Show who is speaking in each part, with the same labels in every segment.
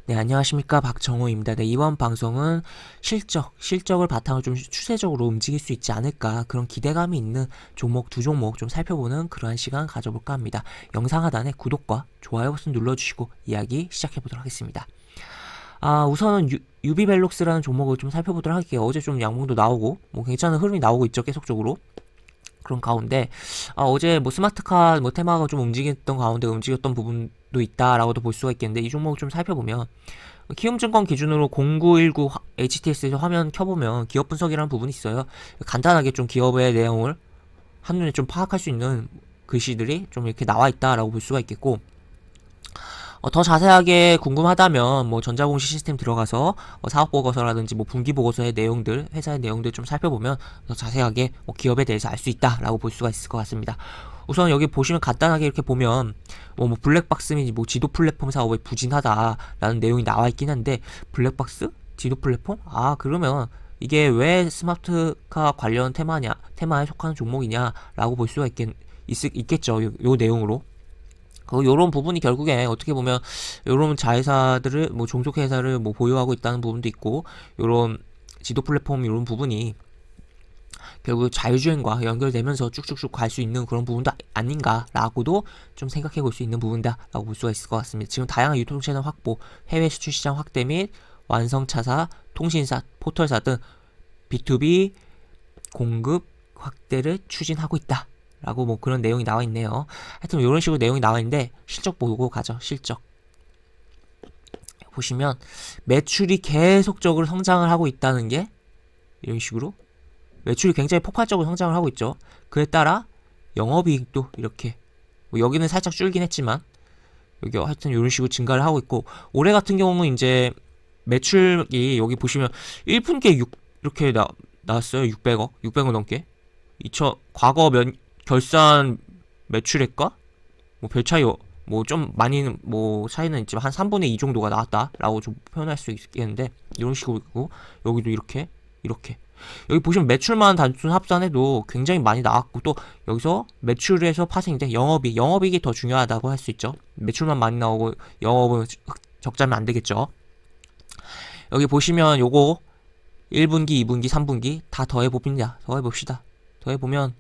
Speaker 1: 네, 안녕하십니까. 박정호입니다. 네, 이번 방송은 실적을 바탕으로 좀 추세적으로 움직일 수 있지 않을까, 그런 기대감이 있는 종목, 두 종목 좀 살펴보는 그러한 시간 가져볼까 합니다. 영상 하단에 구독과 좋아요 버튼 눌러주시고 이야기 시작해보도록 하겠습니다. 우선은 유비벨록스라는 종목을 좀 살펴보도록 할게요. 어제 좀 양봉도 나오고, 괜찮은 흐름이 나오고 있죠, 계속적으로. 그런 가운데 어제 스마트카 테마가 좀 움직였던 가운데 움직였던 부분도 있다라고도 볼 수가 있겠는데, 이 종목을 좀 살펴보면 키움증권 기준으로 0919 HTS에서 화면 켜보면 기업 분석이라는 부분이 있어요. 간단하게 좀 기업의 내용을 한눈에 좀 파악할 수 있는 글씨들이 좀 이렇게 나와 있다라고 볼 수가 있겠고, 더 자세하게 궁금하다면 전자공시 시스템 들어가서 사업보고서라든지 분기보고서의 내용들, 회사의 내용들 좀 살펴보면 더 자세하게 기업에 대해서 알 수 있다라고 볼 수가 있을 것 같습니다. 우선 여기 보시면 간단하게 이렇게 보면 블랙박스 및 지도 플랫폼 사업에 부진하다라는 내용이 나와 있긴 한데, 블랙박스? 지도 플랫폼? 그러면 이게 왜 스마트카 관련 테마에 속하는 종목이냐라고 볼 수가 있겠죠. 요 내용으로. 요런 부분이 결국에 어떻게 보면 요런 자회사들을 종속회사를 보유하고 있다는 부분도 있고, 요런 지도 플랫폼 요런 부분이 결국 자율주행과 연결되면서 쭉쭉쭉 갈 수 있는 그런 부분도 아닌가라고도 좀 생각해 볼 수 있는 부분이다라고 볼 수가 있을 것 같습니다. 지금 다양한 유통 채널 확보, 해외 수출 시장 확대 및 완성차사, 통신사, 포털사 등 B2B 공급 확대를 추진하고 있다 라고 그런 내용이 나와 있네요. 하여튼 이런 식으로 내용이 나와 있는데, 실적 보고 가죠. 실적 보시면 매출이 계속적으로 성장을 하고 있다는 게, 이런 식으로 매출이 굉장히 폭발적으로 성장을 하고 있죠. 그에 따라 영업이익도 이렇게 여기는 살짝 줄긴 했지만 여기 하여튼 이런 식으로 증가를 하고 있고, 올해 같은 경우는 이제 매출이 여기 보시면 1분기에 이렇게 나왔어요. 600억 넘게. 과거 결산 매출액과 별 차이 좀 많이는 차이는 있지만 한 3분의 2 정도가 나왔다라고 좀 표현할 수 있겠는데, 이런 식으로 있고, 여기도 이렇게 여기 보시면 매출만 단순 합산해도 굉장히 많이 나왔고, 또 여기서 매출에서 파생인데 영업이익이 더 중요하다고 할 수 있죠. 매출만 많이 나오고 영업은 적자면 안 되겠죠. 여기 보시면 요거 1분기, 2분기, 3분기 다 더해봅니다. 더해보면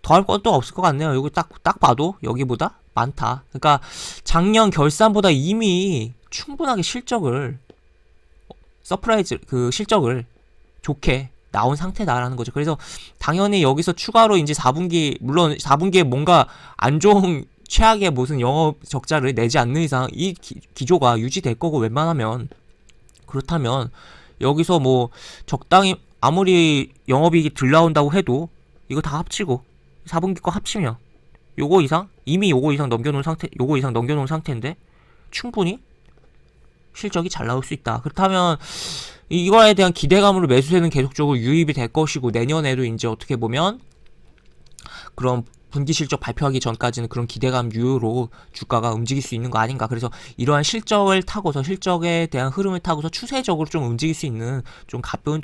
Speaker 1: 더할 것도 없을 것 같네요. 여기 딱 봐도 여기보다 많다. 그러니까 작년 결산보다 이미 충분하게 실적을 실적을 좋게 나온 상태다라는 거죠. 그래서 당연히 여기서 추가로 이제 4분기, 물론 4분기에 뭔가 안 좋은 최악의 무슨 영업 적자를 내지 않는 이상 이 기조가 유지될 거고, 웬만하면 그렇다면 여기서 적당히 아무리 영업이익이 덜 나온다고 해도 이거 다 합치고 4분기 거 합치면 요거 이상 넘겨놓은 상태인데 충분히 실적이 잘 나올 수 있다. 그렇다면 이거에 대한 기대감으로 매수세는 계속적으로 유입이 될 것이고, 내년에도 이제 어떻게 보면 그런 분기 실적 발표하기 전까지는 그런 기대감 유효로 주가가 움직일 수 있는 거 아닌가. 그래서 이러한 실적에 대한 흐름을 타고서 추세적으로 좀 움직일 수 있는 좀 가벼운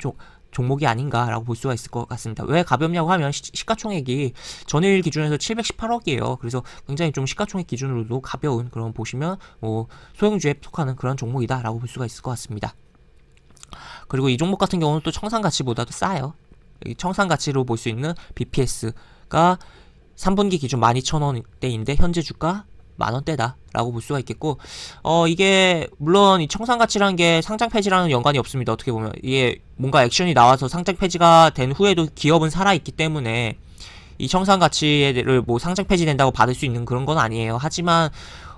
Speaker 1: 종목이 아닌가라고 볼 수가 있을 것 같습니다. 왜 가볍냐고 하면 시가총액이 전일 기준에서 718억이에요. 그래서 굉장히 좀 시가총액 기준으로도 가벼운, 그런 보시면 소형주에 속하는 그런 종목이다라고 볼 수가 있을 것 같습니다. 그리고 이 종목 같은 경우는 또 청산가치보다도 싸요. 청산가치로 볼 수 있는 BPS가 3분기 기준 12,000원대인데 현재 주가 만원대다 라고 볼 수가 있겠고, 이게 물론 이 청산가치라는 게 상장 폐지랑은 연관이 없습니다. 어떻게 보면 이게 뭔가 액션이 나와서 상장 폐지가 된 후에도 기업은 살아있기 때문에 이 청산가치를 상장 폐지된다고 받을 수 있는 그런 건 아니에요. 하지만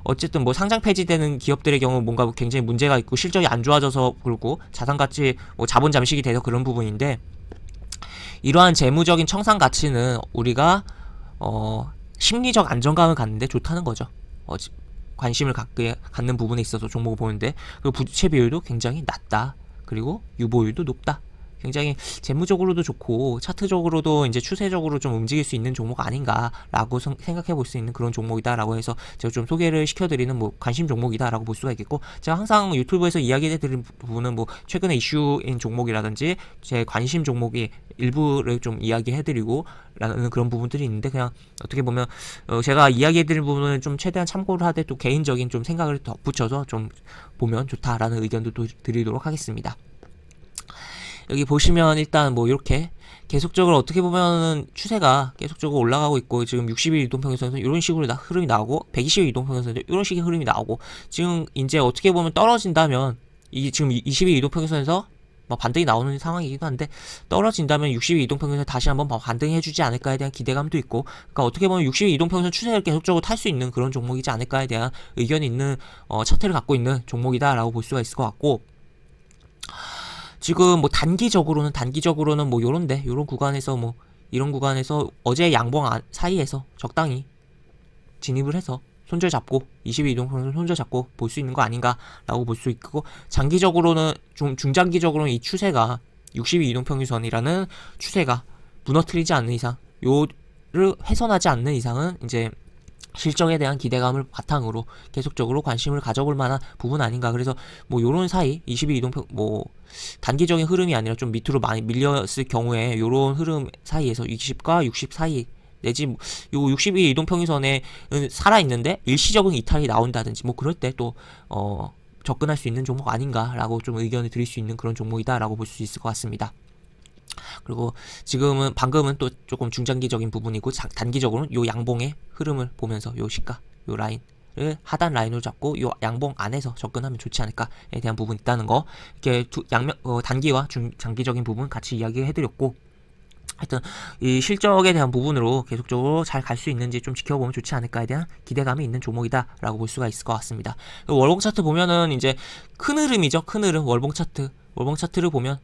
Speaker 1: 어쨌든 상장 폐지되는 기업들의 경우 뭔가 굉장히 문제가 있고 실적이 안 좋아져서 그렇고, 자산가치 자본 잠식이 돼서 그런 부분인데, 이러한 재무적인 청산가치는 우리가 심리적 안정감을 갖는데 좋다는 거죠. 관심을 갖는 부분에 있어서 종목을 보는데, 그리고 부채 비율도 굉장히 낮다. 그리고 유보율도 높다. 굉장히 재무적으로도 좋고 차트적으로도 이제 추세적으로 좀 움직일 수 있는 종목 아닌가라고 생각해 볼 수 있는 그런 종목이다라고 해서 제가 좀 소개를 시켜드리는 뭐 관심 종목이다라고 볼 수가 있겠고, 제가 항상 유튜브에서 이야기해드리는 부분은 뭐 최근에 이슈인 종목이라든지 제 관심 종목이 일부를 좀 이야기해드리고 라는 그런 부분들이 있는데, 그냥 어떻게 보면 제가 이야기해드릴 부분을 좀 최대한 참고를 하되 또 개인적인 좀 생각을 덧붙여서 좀 보면 좋다라는 의견도 또 드리도록 하겠습니다. 여기 보시면 일단 뭐 이렇게 계속적으로 어떻게 보면은 추세가 계속적으로 올라가고 있고, 지금 60일 이동평균선에서 이런 식으로 흐름이 나오고 120일 이동평균선에서 이런 식의 흐름이 나오고, 지금 이제 어떻게 보면 떨어진다면 이게 지금 20일 이동평균선에서 뭐 반등이 나오는 상황이기도 한데, 떨어진다면 60일 이동평균선 다시 한번 반등해주지 않을까에 대한 기대감도 있고, 그러니까 어떻게 보면 60일 이동평균선 추세를 계속적으로 탈 수 있는 그런 종목이지 않을까에 대한 의견이 있는 차트를 갖고 있는 종목이다라고 볼 수가 있을 것 같고, 지금 뭐 단기적으로는 뭐 요런 구간에서 뭐 이런 구간에서 어제 양봉 사이에서 적당히 진입을 해서 손절 잡고 22 이동평균선 손절 잡고 볼 수 있는 거 아닌가라고 볼 수 있고, 장기적으로는 좀 중장기적으로는 이 추세가 62 이동평균선이라는 추세가 무너뜨리지 않는 이상, 요를 훼손하지 않는 이상은 이제 실적에 대한 기대감을 바탕으로 계속적으로 관심을 가져볼 만한 부분 아닌가. 그래서 뭐 요런 사이 22 이동평 뭐 단기적인 흐름이 아니라 좀 밑으로 많이 밀렸을 경우에 요런 흐름 사이에서 20과 60 사이 내지 요 62 이동평균선에 살아있는데 일시적인 이탈이 나온다든지 뭐 그럴 때 또 접근할 수 있는 종목 아닌가라고 좀 의견을 드릴 수 있는 그런 종목이다라고 볼 수 있을 것 같습니다. 그리고 방금은 또 조금 중장기적인 부분이고, 단기적으로는 요 양봉의 흐름을 보면서 요 시가 요 라인을 하단 라인으로 잡고 요 양봉 안에서 접근하면 좋지 않을까에 대한 부분이 있다는 거, 이렇게 단기와 중장기적인 부분 같이 이야기해드렸고, 하여튼 이 실적에 대한 부분으로 계속적으로 잘 갈 수 있는지 좀 지켜보면 좋지 않을까에 대한 기대감이 있는 종목이다라고 볼 수가 있을 것 같습니다. 월봉 차트 보면은 이제 큰 흐름이죠. 큰 흐름 월봉 차트를 보면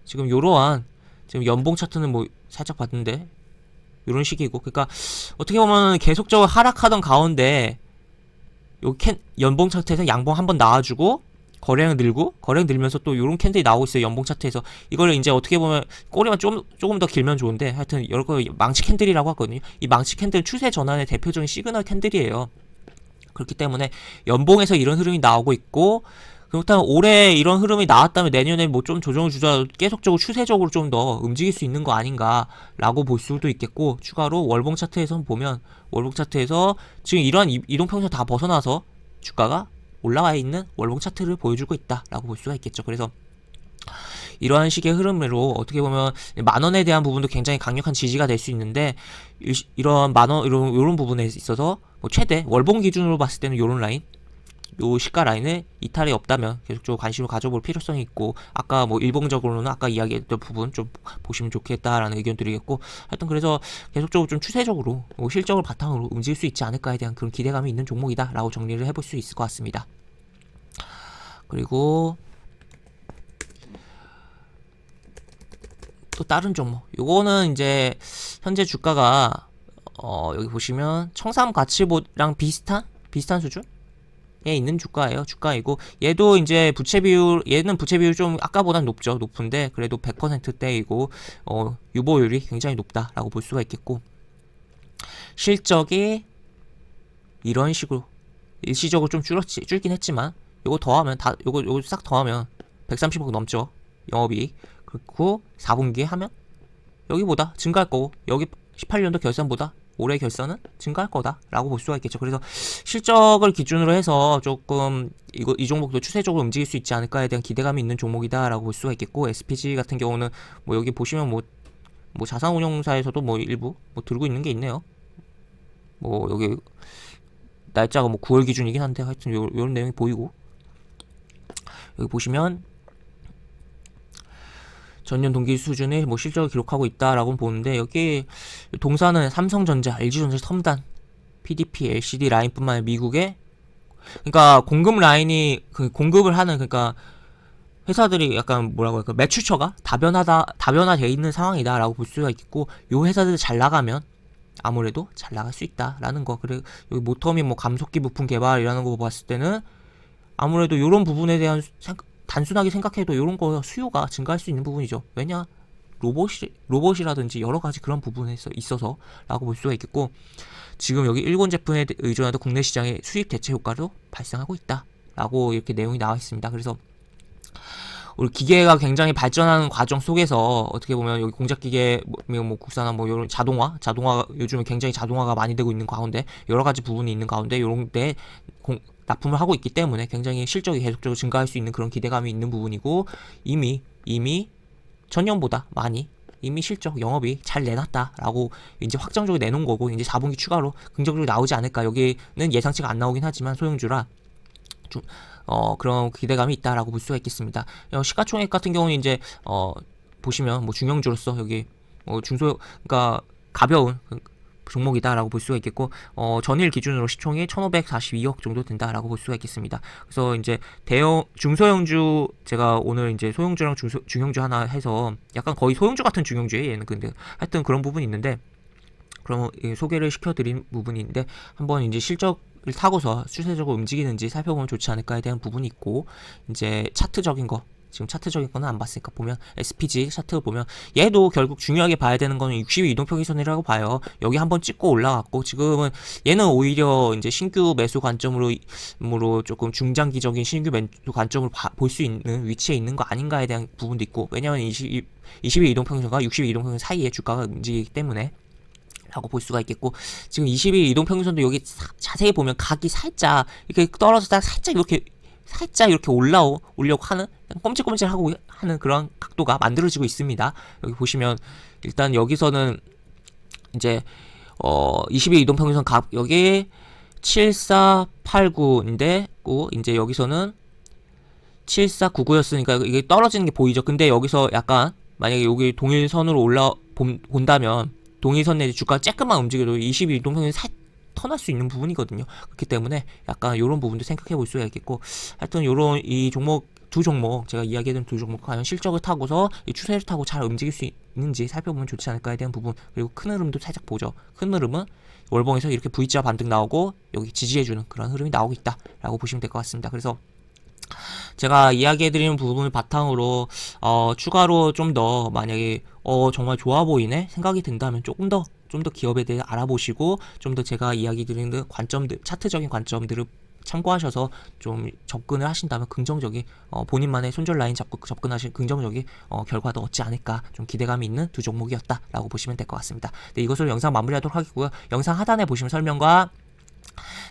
Speaker 1: 지금 지금 연봉 차트는 뭐 살짝 봤는데 이런 식이고, 그러니까 어떻게 보면 계속적으로 하락하던 가운데 연봉 차트에서 양봉 한번 나와주고 거래량 늘면서 또 이런 캔들이 나오고 있어요. 연봉 차트에서 이거를 이제 어떻게 보면 꼬리만 조금 더 길면 좋은데, 하여튼 여러 거 망치 캔들이라고 하거든요. 이 망치 캔들 추세 전환의 대표적인 시그널 캔들이에요. 그렇기 때문에 연봉에서 이런 흐름이 나오고 있고, 그렇다면 올해 이런 흐름이 나왔다면 내년에 뭐 좀 조정을 주자 계속적으로 추세적으로 좀 더 움직일 수 있는 거 아닌가라고 볼 수도 있겠고, 추가로 월봉 차트에서 보면 월봉 차트에서 지금 이러한 이동평균선 다 벗어나서 주가가 올라와 있는 월봉 차트를 보여주고 있다라고 볼 수가 있겠죠. 그래서 이러한 식의 흐름으로 어떻게 보면 만원에 대한 부분도 굉장히 강력한 지지가 될 수 있는데, 이런 만원 이런 부분에 있어서 뭐 최대 월봉 기준으로 봤을 때는 요런 라인, 요 시가 라인에 이탈이 없다면 계속적으로 관심을 가져볼 필요성이 있고, 아까 뭐 일봉적으로는 아까 이야기했던 부분 좀 보시면 좋겠다라는 의견 드리겠고, 하여튼 그래서 계속적으로 좀 추세적으로 실적을 바탕으로 움직일 수 있지 않을까에 대한 그런 기대감이 있는 종목이다 라고 정리를 해볼 수 있을 것 같습니다. 그리고 또 다른 종목, 요거는 이제 현재 주가가 여기 보시면 청산 가치보랑 비슷한 수준 있는 주가이고, 얘도 이제 얘는 부채 비율 좀 아까보단 높은데 그래도 100%대이고 유보율이 굉장히 높다라고 볼 수가 있겠고, 실적이 이런 식으로 일시적으로 좀 줄긴 했지만 요거 싹 더하면 130억 넘죠 영업이익. 그리고 4분기에 하면 여기보다 증가할 거고, 여기 18년도 결산보다 올해 결산은 증가할 거다라고 볼 수가 있겠죠. 그래서 실적을 기준으로 해서 조금 이 종목도 추세적으로 움직일 수 있지 않을까에 대한 기대감이 있는 종목이다라고 볼 수가 있겠고, SPG 같은 경우는 뭐 여기 보시면 뭐 자산운용사에서도 뭐 일부 뭐 들고 있는 게 있네요. 뭐 여기 날짜가 뭐 9월 기준이긴 한데 하여튼 요런 내용이 보이고, 여기 보시면 전년 동기 수준의 뭐 실적을 기록하고 있다라고 보는데, 여기 동사는 삼성전자, LG전자, 첨단, PDP, LCD 라인뿐만 아니라 미국의 그러니까 공급 라인이 공급을 하는, 그러니까 회사들이 약간 뭐라고 할까, 매출처가 다변화되어 있는 상황이다라고 볼 수가 있겠고, 요 회사들 잘 나가면 아무래도 잘 나갈 수 있다라는 거. 그리고 여기 모터 및 뭐 감속기 부품 개발이라는 거 봤을 때는 아무래도 요런 부분에 대한 단순하게 생각해도 이런 거 수요가 증가할 수 있는 부분이죠. 왜냐? 로봇이라든지 여러 가지 그런 부분에 있어서라고 볼 수가 있겠고, 지금 여기 일본 제품에 의존하던 국내 시장의 수익 대체 효과도 발생하고 있다라고 이렇게 내용이 나와 있습니다. 그래서 우리 기계가 굉장히 발전하는 과정 속에서 어떻게 보면 여기 공작기계 뭐 국산화 뭐 이런 자동화 요즘에 굉장히 자동화가 많이 되고 있는 가운데 여러 가지 부분이 있는 가운데 이런데 납품을 하고 있기 때문에 굉장히 실적이 계속적으로 증가할 수 있는 그런 기대감이 있는 부분이고, 이미 전년보다 많이 이미 실적 영업이 잘 내놨다라고 이제 확정적으로 내놓은 거고, 이제 4분기 추가로 긍정적으로 나오지 않을까. 여기는 예상치가 안 나오긴 하지만 소형주라 좀 그런 기대감이 있다라고 볼 수가 있겠습니다. 시가총액 같은 경우는 이제 보시면 뭐 중형주로서 여기 그러니까 가벼운 종목이다라고 볼 수가 있겠고, 전일 기준으로 시총이 1,542억 정도 된다라고 볼 수가 있겠습니다. 그래서 이제 중소형주, 제가 오늘 이제 소형주랑 중형주 하나 해서 약간 거의 소형주 같은 중형주예요, 얘는. 근데 하여튼 그런 부분이 있는데, 그럼 소개를 시켜드린 부분인데, 한번 이제 실적을 타고서 추세적으로 움직이는지 살펴보면 좋지 않을까에 대한 부분이 있고, 이제 차트적인 거, 지금 차트적인 거는 안 봤으니까 보면 SPG 차트 보면 얘도 결국 중요하게 봐야 되는 거는 60일 이동평균선이라고 봐요. 여기 한번 찍고 올라갔고, 지금은 얘는 오히려 이제 신규 매수 관점으로 조금 중장기적인 신규 매수 관점으로 볼 수 있는 위치에 있는 거 아닌가에 대한 부분도 있고, 왜냐하면 20일 이동평균선과 60일 이동평균선 사이에 주가가 움직이기 때문에 라고 볼 수가 있겠고, 지금 20일 이동평균선도 여기 자세히 보면 각이 살짝 이렇게 떨어졌다가 살짝 이렇게 올려고 하는, 꼼질꼼질하고 하는 그런 각도가 만들어지고 있습니다. 여기 보시면 일단 여기서는 이제 20일 이동평균선 각 여기 7489인데 이제 여기서는 7499였으니까 이게 떨어지는 게 보이죠. 근데 여기서 약간 만약에 여기 동일선으로 본다면 동일선 내지 주가 조금만 움직여도 20일 이동평균 턴할 수 있는 부분이거든요. 그렇기 때문에 약간 이런 부분도 생각해 볼 수가 있겠고, 하여튼 요런 이 종목 두 종목, 제가 이야기했던 두 종목 과연 실적을 타고서 이 추세를 타고 잘 움직일 수 있는지 살펴보면 좋지 않을까에 대한 부분, 그리고 큰 흐름도 살짝 보죠. 큰 흐름은 월봉에서 이렇게 V자 반등 나오고 여기 지지해주는 그런 흐름이 나오고 있다라고 보시면 될 것 같습니다. 그래서 제가 이야기해드리는 부분을 바탕으로 추가로 좀 더 만약에 정말 좋아 보이네 생각이 든다면 좀 더 기업에 대해 알아보시고, 좀 더 제가 이야기드리는 관점들, 차트적인 관점들을 참고하셔서 좀 접근을 하신다면 긍정적인 본인만의 손절 라인 잡고 접근하신 긍정적인 결과도 얻지 않을까, 좀 기대감이 있는 두 종목이었다라고 보시면 될 것 같습니다. 네, 이것으로 영상 마무리하도록 하겠고요. 영상 하단에 보시면 설명과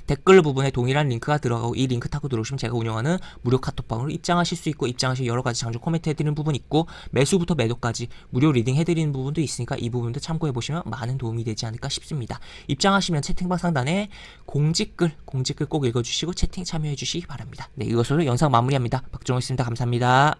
Speaker 1: 댓글 부분에 동일한 링크가 들어가고, 이 링크 타고 들어오시면 제가 운영하는 무료 카톡방으로 입장하실 수 있고, 입장하실 여러가지 장중 코멘트 해드리는 부분 있고, 매수부터 매도까지 무료 리딩 해드리는 부분도 있으니까 이 부분도 참고해보시면 많은 도움이 되지 않을까 싶습니다. 입장하시면 채팅방 상단에 공지글 꼭 읽어주시고 채팅 참여해주시기 바랍니다. 네, 이것으로 영상 마무리합니다. 박정호였습니다. 감사합니다.